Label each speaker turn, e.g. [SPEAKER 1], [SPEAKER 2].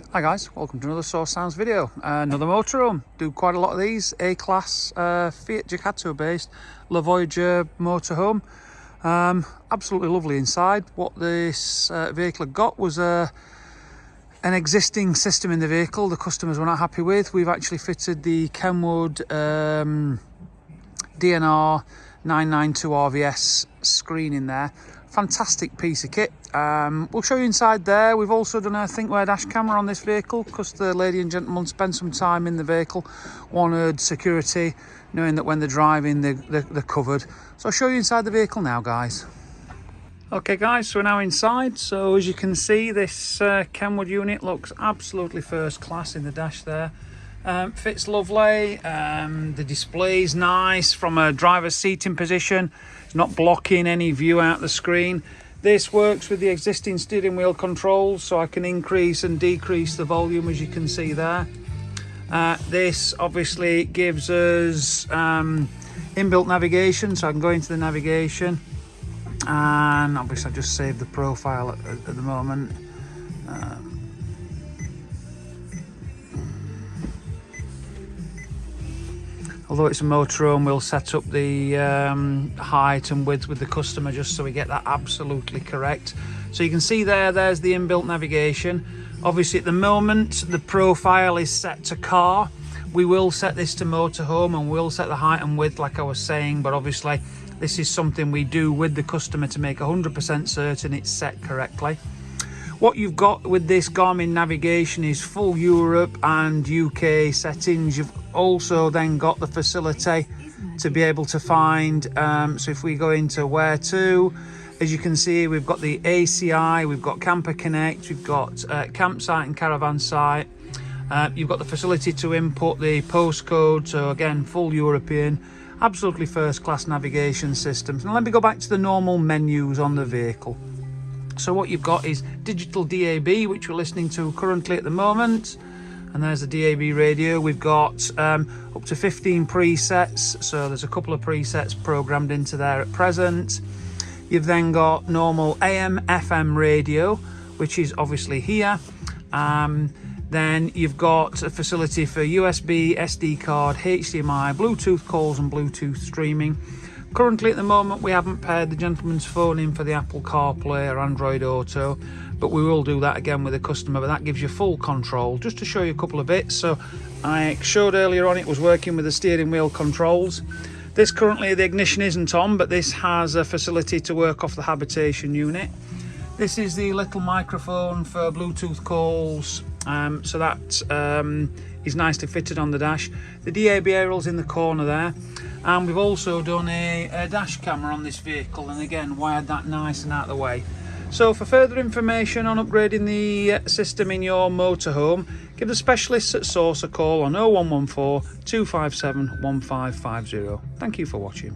[SPEAKER 1] Hi guys, welcome to another Source Sounds video. Another motorhome. Do quite a lot of these. A-class Fiat Ducato based Le Voyager Motorhome. Absolutely lovely inside. What this vehicle had got was an existing system in the vehicle the customers were not happy with. We've actually fitted the KENWOOD DNR992RVS screen in there. Fantastic piece of kit. We'll show you inside there. We've also done a thinkware dash camera on this vehicle because the lady and gentleman spent some time in the vehicle, wanted security, knowing that when they're driving they're covered. So I'll show you inside the vehicle now, guys. Okay guys, so we're now inside. So as you can see, this KENWOOD unit looks absolutely first class in the dash there. Fits lovely. The display's nice from a driver's seating position. It's not blocking any view out the screen. This works with the existing steering wheel controls, so I can increase and decrease the volume, as you can see there. This obviously gives us inbuilt navigation, so I can go into the navigation, and obviously I just saved the profile at the moment. Although it's a motorhome, we'll set up the height and width with the customer just so we get that absolutely correct. So you can see there's the inbuilt navigation. Obviously at the moment the profile is set to car. We will set this to motorhome and we'll set the height and width like I was saying, but obviously this is something we do with the customer to make 100% certain it's set correctly. What you've got with this Garmin navigation is full Europe and UK settings. You've also then got the facility to be able to find, so if we go into where to, as you can see, we've got the ACI, we've got Camper Connect, we've got campsite and caravan site. You've got the facility to input the postcode, so again, full European, absolutely first class navigation systems. And let me go back to the normal menus on the vehicle. So what you've got is digital DAB, which we're listening to currently at the moment. And there's the DAB radio. We've got up to 15 presets. So there's a couple of presets programmed into there at present. You've then got normal AM, FM radio, which is obviously here. Then you've got a facility for USB, SD card, HDMI, Bluetooth calls and Bluetooth streaming. Currently at the moment we haven't paired the gentleman's phone in for the Apple CarPlay or Android Auto, but we will do that again with the customer, but that gives you full control. Just to show you a couple of bits, so I showed earlier on it was working with the steering wheel controls. This currently the ignition isn't on, but this has a facility to work off the habitation unit. This is the little microphone for Bluetooth calls, so that is nicely fitted on the dash. The DAB aerial's in the corner there. And we've also done a dash camera on this vehicle, and again wired that nice and out of the way. So for further information on upgrading the system in your motorhome, give the specialists at Source a call on 0114 257 1550. Thank you for watching.